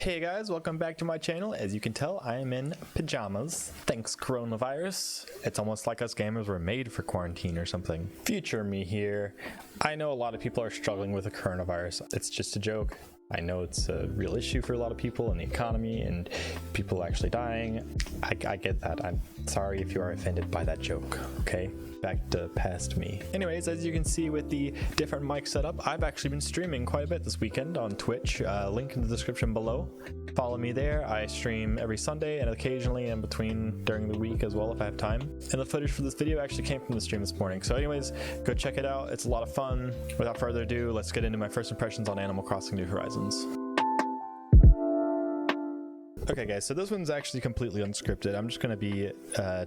Hey guys, welcome back to my channel. As you can tell, I am in pajamas. Thanks, coronavirus. It's almost like us gamers were made for quarantine or something. Future me here. I know a lot of people are struggling with the coronavirus. It's just a joke. I know it's a real issue for a lot of people in the economy and people actually dying. I get that. I'm sorry if you are offended by that joke, okay? Back to past me. Anyways, as you can see with the different mic setup, I've actually been streaming quite a bit this weekend on Twitch. Link in the description below. Follow me there. I stream every Sunday and occasionally in between during the week as well if I have time. And the footage for this video actually came from the stream this morning. So anyways, go check it out. It's a lot of fun. Without further ado, let's get into my first impressions on Animal Crossing New Horizons. Okay guys, so this one's actually completely unscripted. I'm just going to be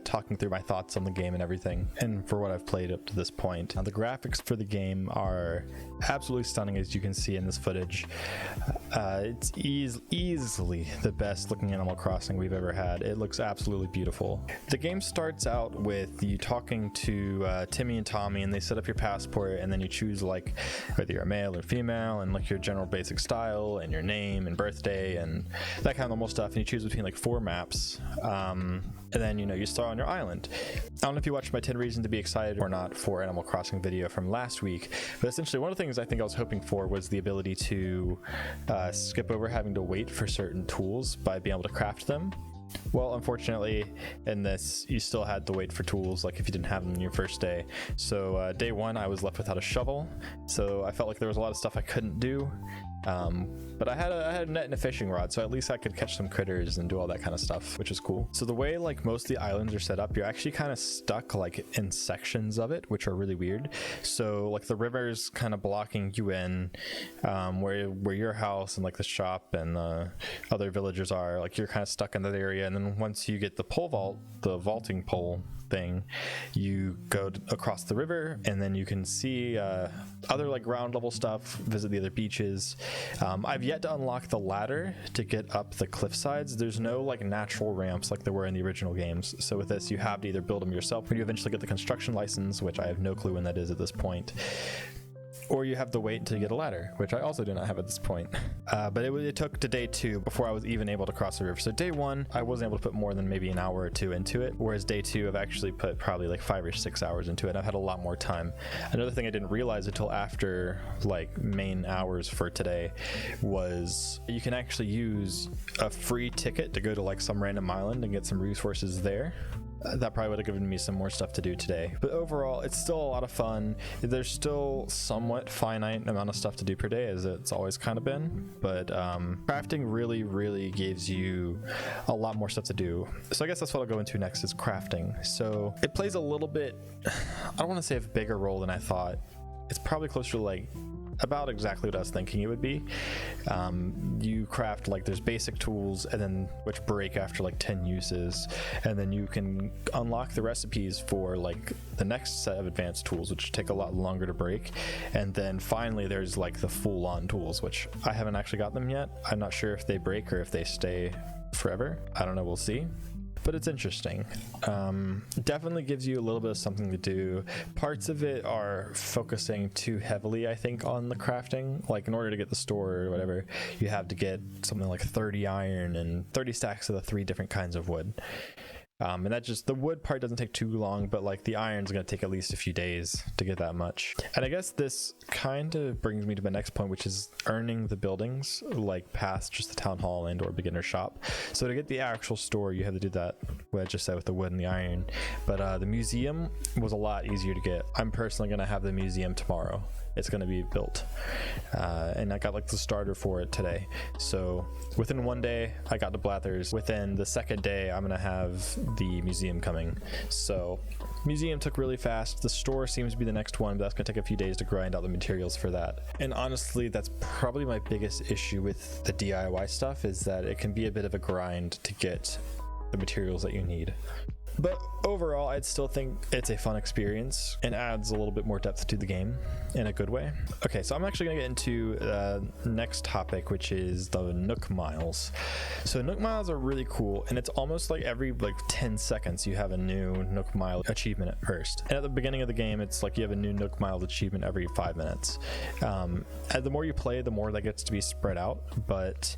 talking through my thoughts on the game and everything, and for what I've played up to this point. Now, the graphics for the game are absolutely stunning, as you can see in this footage. It's easily the best looking Animal Crossing we've ever had. It looks absolutely beautiful. The game starts out with you talking to Timmy and Tommy, and they set up your passport, and then you choose like whether you're a male or female, and like your general basic style, and your name and birthday, and that kind of normal stuff. And you choose between like 4 maps, and then you start on your island. I don't know if you watched my 10 reasons to be excited or not for Animal Crossing video from last week, but essentially one of the things I think I was hoping for was the ability to skip over having to wait for certain tools by being able to craft them. Well, unfortunately, in this, you still had to wait for tools, like if you didn't have them in your first day. So day one, I was left without a shovel, so I felt like there was a lot of stuff I couldn't do. But I had a net and a fishing rod, so at least I could catch some critters and do all that kind of stuff, which is cool. So the way like most of the islands are set up, you're actually kind of stuck like in sections of it, which are really weird. So like the river's kind of blocking you in, where your house and like the shop and the other villagers are, like you're kind of stuck in that area. And then once you get the pole vault, the vaulting pole thing, you go across the river, and then you can see other like ground level stuff, visit the other beaches. I've yet to unlock the ladder to get up the cliff sides. There's no like natural ramps like there were in the original games, so with this you have to either build them yourself when you eventually get the construction license, which I have no clue when that is at this point, or you have to wait until you get a ladder, which I also do not have at this point. But it took to day 2 before I was even able to cross the river. So day 1, I wasn't able to put more than maybe an hour or 2 into it, whereas day 2, I've actually put probably like 5 or 6 hours into it. I've had a lot more time. Another thing I didn't realize until after like main hours for today was you can actually use a free ticket to go to like some random island and get some resources there. That probably would have given me some more stuff to do today. But overall, it's still a lot of fun. There's still somewhat finite amount of stuff to do per day, as it's always kind of been. But crafting really gives you a lot more stuff to do. So I guess that's what I'll go into next, is crafting. So it plays a little bit, I don't want to say a bigger role than I thought. It's probably closer to like about exactly what I was thinking it would be. You craft like there's basic tools, and then which break after like 10 uses, and then you can unlock the recipes for like the next set of advanced tools, which take a lot longer to break. And then finally there's like the full-on tools, which I haven't actually got them yet. I'm not sure if they break or if they stay forever. I don't know, we'll see. But it's interesting. Definitely gives you a little bit of something to do. Parts of it are focusing too heavily, I think, on the crafting. Like in order to get the store or whatever, you have to get something like 30 iron and 30 stacks of the 3 different kinds of wood. And that just, the wood part doesn't take too long, but like the iron's gonna take at least a few days to get that much. And I guess this kind of brings me to my next point, which is earning the buildings, like past just the town hall and or beginner shop. So to get the actual store, you have to do that, what I just said with the wood and the iron. But the museum was a lot easier to get. I'm personally gonna have the museum tomorrow. It's going to be built, and I got like the starter for it today. So within 1 day I got the Blathers. Within the second day I'm gonna have the museum coming. So museum took really fast. The store seems to be the next one, but that's gonna take a few days to grind out the materials for that. And honestly, that's probably my biggest issue with the DIY stuff, is that it can be a bit of a grind to get the materials that you need. But overall, I'd still think it's a fun experience and adds a little bit more depth to the game in a good way. Okay, so I'm actually going to get into the next topic, which is the Nook Miles. So Nook Miles are really cool, and it's almost like every like 10 seconds you have a new Nook Mile achievement at first. And at the beginning of the game, it's like you have a new Nook Mile achievement every 5 minutes. And the more you play, the more that gets to be spread out. But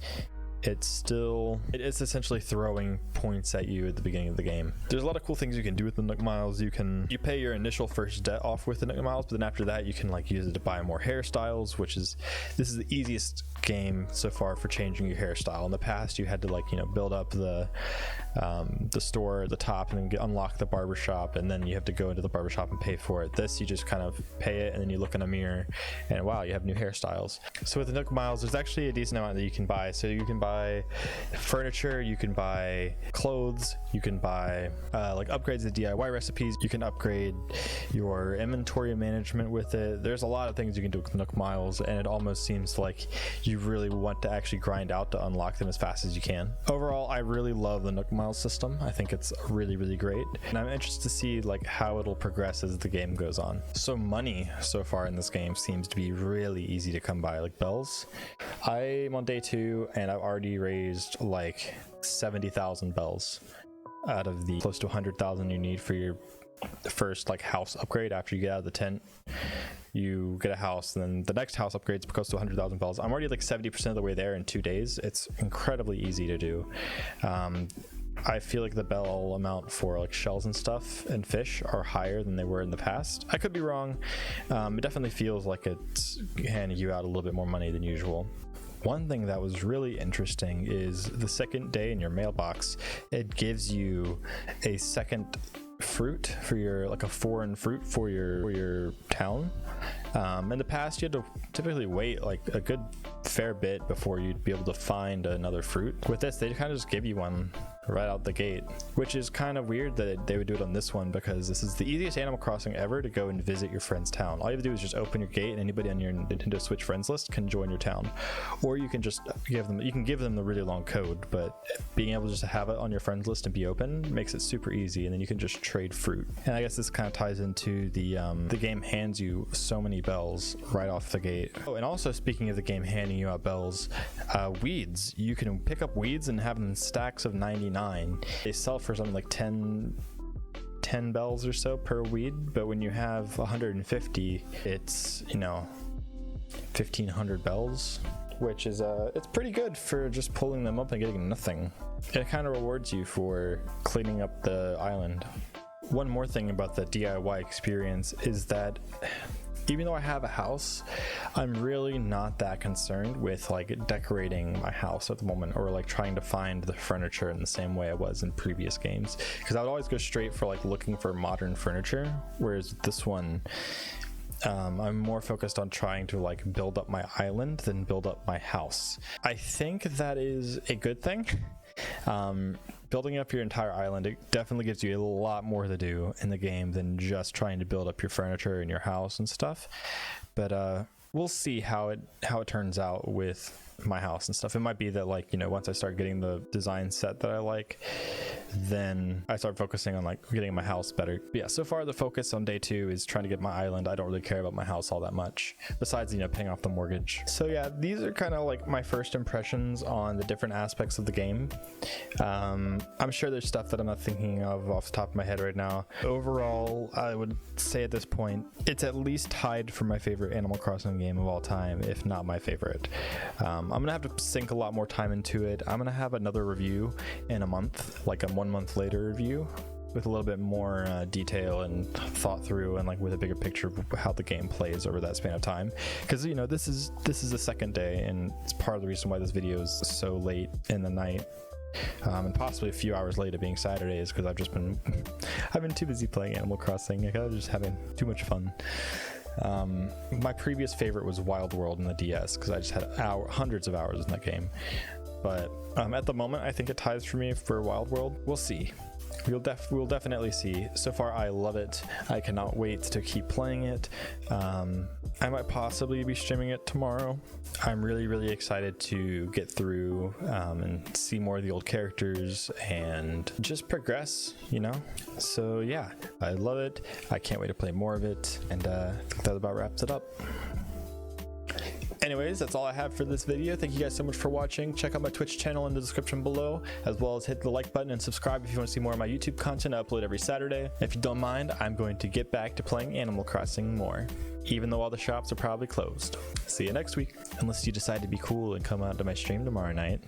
it's essentially throwing points at you at the beginning of the game. There's a lot of cool things you can do with the Nook Miles. You pay your initial first debt off with the Nook Miles, but then after that you can like use it to buy more hairstyles, this is the easiest game so far for changing your hairstyle. In the past you had to like, you know, build up the store at the top and then unlock the barbershop, and then you have to go into the barbershop and pay for it. This, you just kind of pay it and then you look in a mirror and wow, you have new hairstyles. So with the Nook Miles, there's actually a decent amount that you can buy. So you can buy furniture, you can buy clothes, you can buy like upgrades to DIY recipes, you can upgrade your inventory management with it. There's a lot of things you can do with Nook Miles, and it almost seems like you really want to actually grind out to unlock them as fast as you can. Overall, I really love the Nook Miles system. I think it's really, really great, and I'm interested to see like how it'll progress as the game goes on. So money so far in this game seems to be really easy to come by, like bells. I'm on day 2 and I've already raised like 70,000 bells out of the close to 100,000 you need for your first like house upgrade. After you get out of the tent, you get a house, and then the next house upgrades close to 100,000 bells. I'm already like 70% of the way there in 2 days. It's incredibly easy to do. I feel like the bell amount for like shells and stuff and fish are higher than they were in the past. I could be wrong. It definitely feels like it's handing you out a little bit more money than usual. One thing that was really interesting is the second day in your mailbox, it gives you a second fruit for your, like a foreign fruit for your town. In the past, you had to typically wait like a good fair bit before you'd be able to find another fruit. With this, they kind of just give you one right out the gate, which is kind of weird that they would do it on this one, because this is the easiest Animal Crossing ever to go and visit your friend's town. All you have to do is just open your gate and anybody on your Nintendo Switch friends list can join your town. Or you can just give them the really long code, but being able just to have it on your friends list and be open makes it super easy, and then you can just trade fruit. And I guess this kind of ties into the game hands you so many bells right off the gate. Oh, and also speaking of the game handing you out bells, weeds. You can pick up weeds and have them in stacks of 99. They sell for something like 10 bells or so per weed, but when you have 150, it's, you know, 1,500 bells, which is it's pretty good for just pulling them up and getting nothing. It kind of rewards you for cleaning up the island. One more thing about the DIY experience is that even though I have a house, I'm really not that concerned with like decorating my house at the moment, or like trying to find the furniture in the same way I was in previous games, because I would always go straight for like looking for modern furniture, whereas this one, I'm more focused on trying to like build up my island than build up my house. I think that is a good thing. Building up your entire island, it definitely gives you a lot more to do in the game than just trying to build up your furniture in your house and stuff. But we'll see how it turns out with my house and stuff. It might be that, like, you know, once I start getting the design set that I like, then I start focusing on like getting my house better. But yeah, so far the focus on day 2 is trying to get my island. I don't really care about my house all that much, besides, you know, paying off the mortgage. So yeah, these are kind of like my first impressions on the different aspects of the game. I'm sure there's stuff that I'm not thinking of off the top of my head right now. Overall, I would say at this point, it's at least tied for my favorite Animal Crossing game of all time, if not my favorite. I'm gonna have to sink a lot more time into it. I'm gonna have another review in a month, like a 1 month later review, with a little bit more detail and thought through, and like with a bigger picture of how the game plays over that span of time. Because, you know, this is the second day, and it's part of the reason why this video is so late in the night, and possibly a few hours later being Saturday, is because I've been too busy playing Animal Crossing. I was just having too much fun. My previous favorite was Wild World in the DS, because I just had hundreds of hours in that game. But at the moment, I think it ties for me for Wild World. We'll see. We'll definitely see. So far, I love it. I cannot wait to keep playing it. I might possibly be streaming it tomorrow. I'm really, really excited to get through and see more of the old characters and just progress, you know? So yeah, I love it. I can't wait to play more of it. And I think that about wraps it up. Anyway, Anyways, that's all I have for this video. Thank you guys so much for watching. Check out my Twitch channel in the description below, as well as hit the like button and subscribe if you want to see more of my YouTube content. I upload every Saturday. If you don't mind, I'm going to get back to playing Animal Crossing more, even though all the shops are probably closed. See you next week, unless you decide to be cool and come out to my stream tomorrow night.